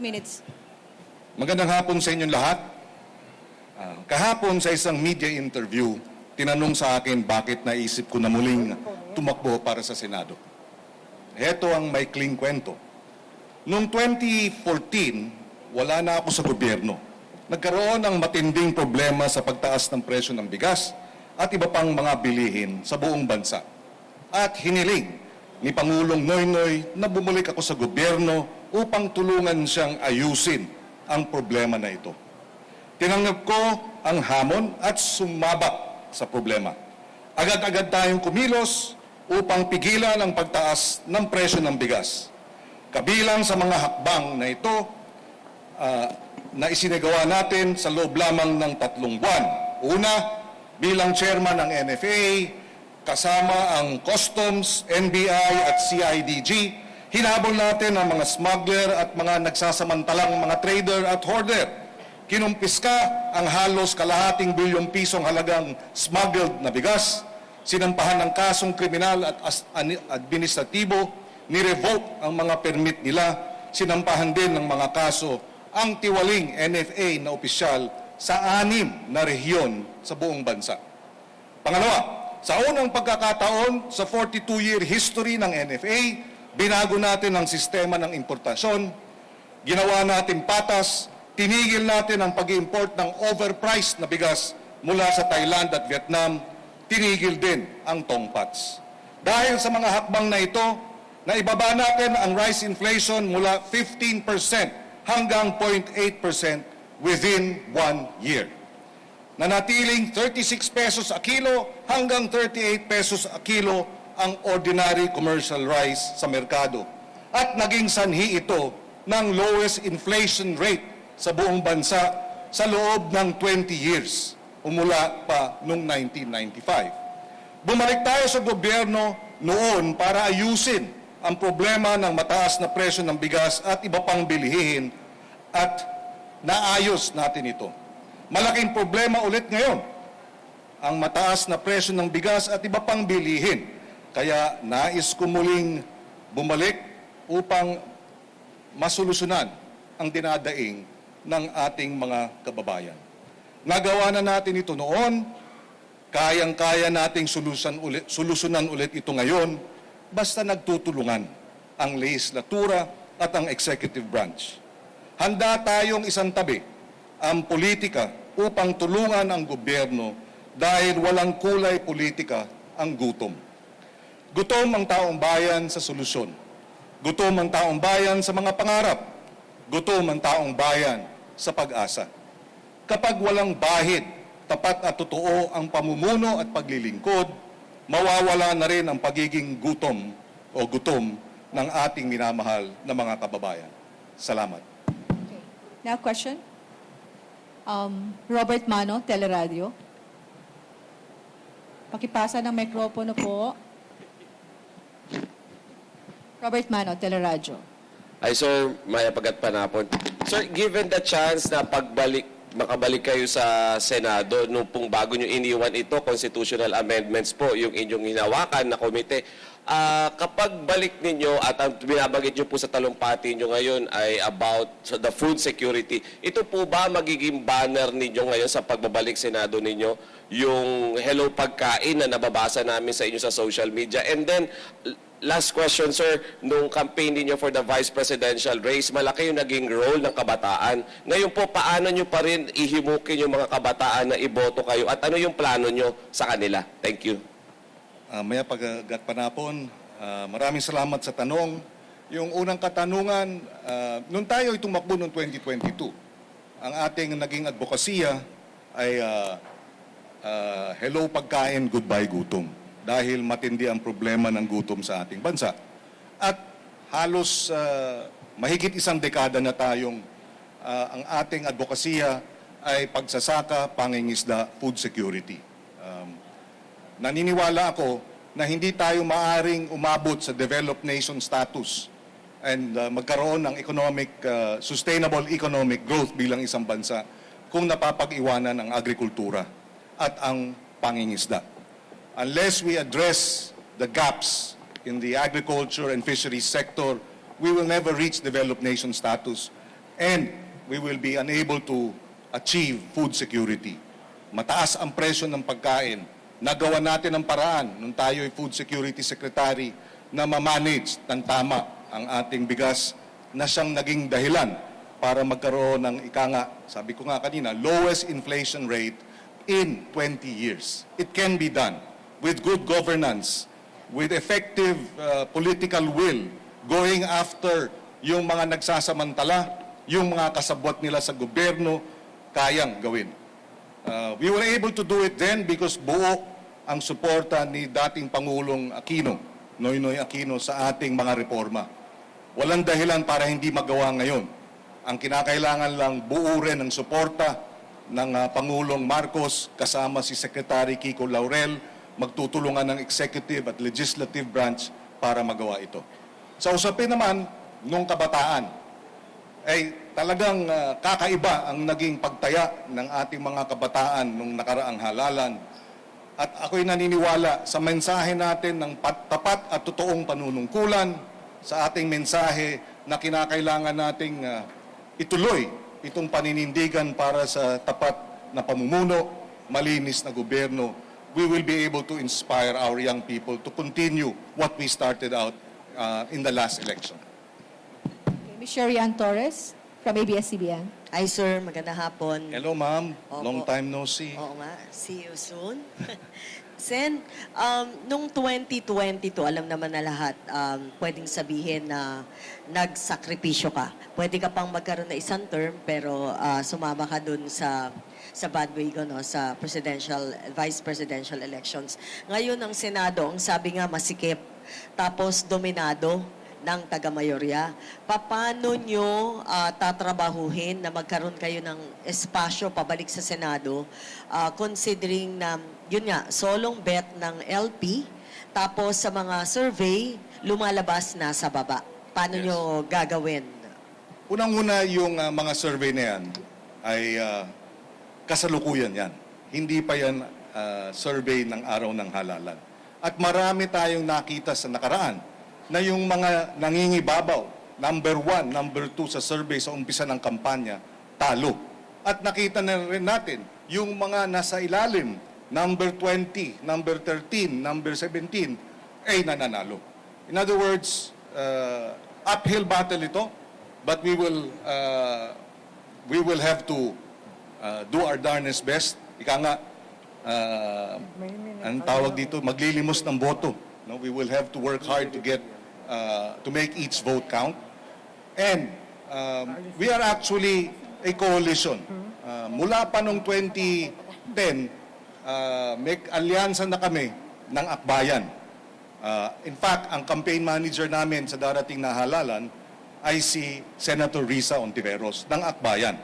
minutes. Magandang hapon sa inyong lahat. Kahapon sa isang media interview, tinanong sa akin bakit naisip ko na muling tumakbo para sa Senado. Heto ang maikling kwento. Noong 2014, wala na ako sa gobyerno. Nagkaroon ng matinding problema sa pagtaas ng presyo ng bigas at iba pang mga bilihin sa buong bansa. At hiniling ni Pangulong Noynoy na bumalik ako sa gobyerno upang tulungan siyang ayusin ang problema na ito. Tinanggap ko ang hamon at sumabak sa problema. Agad-agad tayong kumilos upang pigilan ang pagtaas ng presyo ng bigas. Kabilang sa mga hakbang na ito na isinagawa natin sa loob lamang ng 3 buwan. Una, bilang chairman ng NFA, kasama ang Customs, NBI at CIDG, hinabol natin ang mga smuggler at mga nagsasamantalang mga trader at hoarder. Kinumpiska ang halos kalahating bilyong pisong halagang smuggled na bigas, sinampahan ng kasong kriminal at administratibo, ni-revoke ang mga permit nila, sinampahan din ng mga kaso ang tiwaling NFA na opisyal sa 6 na rehiyon sa buong bansa. Pangalawa, sa unang pagkakataon sa 42-year history ng NFA, binago natin ang sistema ng importasyon, ginawa natin patas, tinigil natin ang pag-import ng overpriced na bigas mula sa Thailand at Vietnam, tinigil din ang tongpats. Dahil sa mga hakbang na ito, naibaba natin ang rice inflation mula 15% hanggang 0.8% within 1 year. Nanatiling 36 pesos a kilo hanggang 38 pesos a kilo ang ordinary commercial rice sa merkado. At naging sanhi ito ng lowest inflation rate sa buong bansa sa loob ng 20 years, umula pa noong 1995. Bumalik tayo sa gobyerno noon para ayusin ang problema ng mataas na presyo ng bigas at iba pang bilihin at naayos natin ito. Malaking problema ulit ngayon ang mataas na presyo ng bigas at iba pang bilihin. Kaya nais ko muling bumalik upang masolusyonan ang dinadaing ng ating mga kababayan. Nagawa na natin ito noon, kayang-kaya nating solusyonan ulit ito ngayon, basta nagtutulungan ang lehislatura at ang executive branch. Handa tayong isantabi ang politika upang tulungan ang gobyerno dahil walang kulay politika ang gutom. Gutom ang taong bayan sa solusyon. Gutom ang taong bayan sa mga pangarap. Gutom ang taong bayan sa pag-asa. Kapag walang bahid, tapat at totoo ang pamumuno at paglilingkod, mawawala na rin ang pagiging gutom o gutom ng ating minamahal na mga kababayan. Salamat. Okay. Now question. Robert Mano, Teleradio. Pakipasa ng mikropono po. Robert Mano, Teleradio. Ay, Sir, Maya Pagat Panapon. Sir, given the chance na makabalik kayo sa Senado, nung pong bago nyo iniwan ito, constitutional amendments po, yung inyong hinawakan na komite, kapag balik ninyo at ang binabagit nyo po sa talumpati nyo ngayon ay about the food security, ito po ba magiging banner ninyo ngayon sa pagbabalik Senado ninyo, yung hello pagkain na nababasa namin sa inyo sa social media? And then, last question, sir, nung campaign niyo for the vice presidential race, malaki yung naging role ng kabataan. Ngayon po, paano nyo pa rin ihimukin yung mga kabataan na iboto kayo at ano yung plano nyo sa kanila? Thank you. Maya Pagat Panapon, maraming salamat sa tanong. Yung unang katanungan, nung tayo tumakbo noong 2022, ang ating naging advokasya ay hello pagkain, goodbye gutom. Dahil matindi ang problema ng gutom sa ating bansa. At halos mahigit 1 dekada na tayong ang ating advokasya ay pagsasaka, pangingisda, food security. Naniniwala ako na hindi tayo maaring umabot sa developed nation status and magkaroon ng sustainable economic growth bilang isang bansa kung napapag-iwanan ang agrikultura at ang pangingisda. Unless we address the gaps in the agriculture and fisheries sector, we will never reach developed nation status. and we will be unable to achieve food security. Mataas ang presyo ng pagkain. Nagawa natin ang paraan nung tayo ay Food Security Secretary na ma-manage ng tama ang ating bigas na siyang naging dahilan para magkaroon ng sabi ko nga kanina, lowest inflation rate in 20 years. It can be done with good governance, with effective political will, going after yung mga nagsasamantala, yung mga kasabwat nila sa gobyerno, kayang gawin. We were able to do it then because buo ang suporta ni dating Pangulong Aquino, Noynoy Aquino, sa ating mga reforma. Walang dahilan para hindi magawa ngayon. Ang kinakailangan lang buo rin ang suporta ng Pangulong Marcos kasama si Secretary Kiko Laurel, magtutulungan ng executive at legislative branch para magawa ito. Sa usapin naman nung kabataan, ay talagang kakaiba ang naging pagtaya ng ating mga kabataan nung nakaraang halalan. At ako'y naniniwala sa mensahe natin ng tapat at totoong panunungkulan, sa ating mensahe na kinakailangan nating ituloy itong paninindigan para sa tapat na pamumuno, malinis na gobyerno. We will be able to inspire our young people to continue what we started out in the last election. Okay, Ms. Sherry Ann Torres from ABS-CBN. Hi sir, magandang hapon. Hello ma'am, Opo. long time no see. Oo nga, see you soon. Sen, nung 2022, alam naman na lahat, pwedeng sabihin na nagsakripisyo ka. Pwede ka pang magkaroon na isang term, pero sumama ka dun sa bandwagon, no, sa vice presidential elections. Ngayon, ang Senado, ang sabi nga masikip, tapos dominado ng taga-mayorya. Paano nyo tatrabahuhin na magkaroon kayo ng espasyo pabalik sa Senado, considering na, yun nga, solong bet ng LP, tapos sa mga survey, lumalabas na sa baba. Paano Yes. nyo gagawin? Unang-una yung mga survey na yan ay kasalukuyan yan. Hindi pa yan survey ng araw ng halalan. At marami tayong nakita sa nakaraan na yung mga nangingibabaw, number 1, number 2 sa survey sa umpisa ng kampanya, talo. At nakita na rin natin yung mga nasa ilalim, number 20, number 13, number 17, ay nananalo. In other words, uphill battle ito, but we will have to do our darnest best. Ika nga, ang tawag dito, maglilimos ng boto. No, we will have to work hard to get to make each vote count. And we are actually a coalition. Mula pa noong 2010, may alyansa na kami ng Akbayan. In fact, ang campaign manager namin sa darating na halalan ay si Senator Risa Ontiveros ng Akbayan.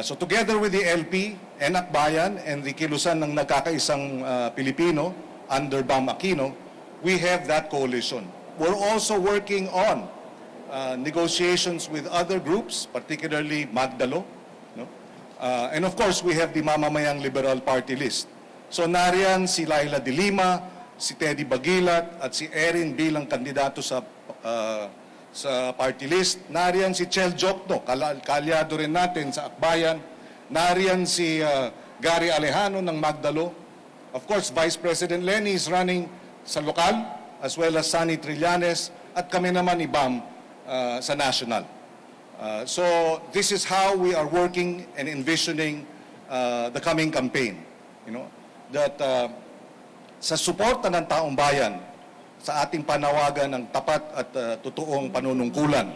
So together with the LP and Akbayan and the kilusan ng nagkakaisang Pilipino under Bam Aquino, we have that coalition. We're also working on negotiations with other groups, particularly Magdalo. No? And of course, we have the Mamamayang Liberal Party list. So nariyan si Laila de Lima, si Teddy Bagilat, at si Erin bilang kandidato sa party list. Nariyan si Chel Jokno, kalyado rin natin sa Akbayan. Nariyan si Gary Alejano ng Magdalo. Of course, Vice President Lenny is running sa lokal, as well as Sunny Trillanes, at kami naman ni Bam sa national. So this is how we are working and envisioning the coming campaign. You know, that sa suporta ng taong bayan, sa ating panawagan ng tapat at totoong panunungkulan,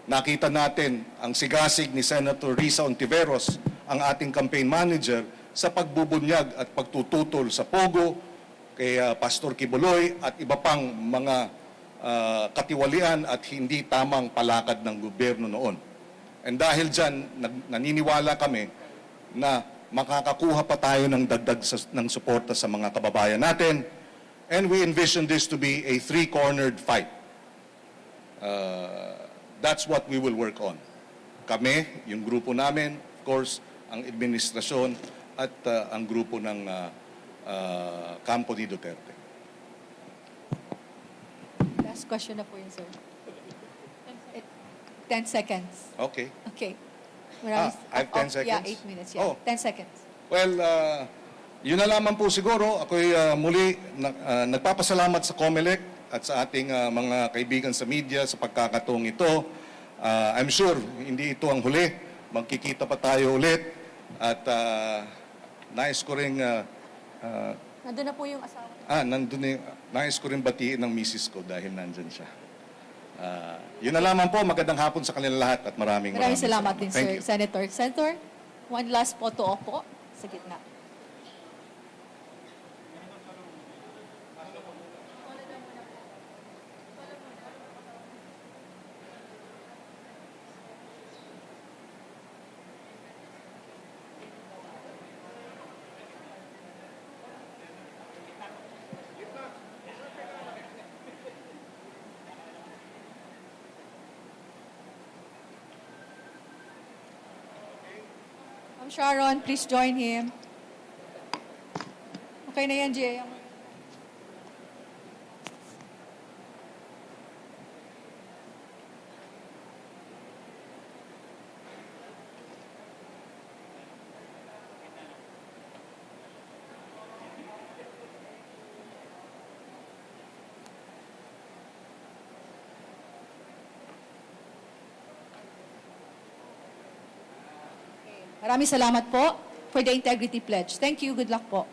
nakita natin ang sigasig ni Senator Risa Ontiveros, ang ating campaign manager, sa pagbubunyag at pagtututol sa Pogo, kay Pastor Kibuloy at iba pang mga katiwalian at hindi tamang palakad ng gobyerno noon. And dahil dyan, naniniwala kami na makakakuha pa tayo ng dagdag ng suporta sa mga kababayan natin. And we envision this to be a three-cornered fight. That's what we will work on. Kami, yung grupo namin, of course, ang administrasyon at ang grupo ng kampo ni Duterte. Last question na po yun, sir. 10 seconds. Okay. Okay. I have 10 seconds? Yeah, 8 minutes. Yeah, Oh. 10 seconds. Well, yun na lamang po siguro. Ako'y muli nagpapasalamat sa COMELEC at sa ating mga kaibigan sa media sa pagkakataong ito. I'm sure hindi ito ang huli. Magkikita pa tayo ulit. At nais ko rin, Nandun na po yung asawa. nais ko rin batiin ng misis ko dahil nandyan siya. Yun na lamang po. Magandang hapon sa kanila lahat at maraming Salamat din, Thank sir. you. Senator. Senator, one last photo op po sa gitna. Sharon, please join him. Okay na yan, Jay. Maraming salamat po for the integrity pledge. Thank you. Good luck po.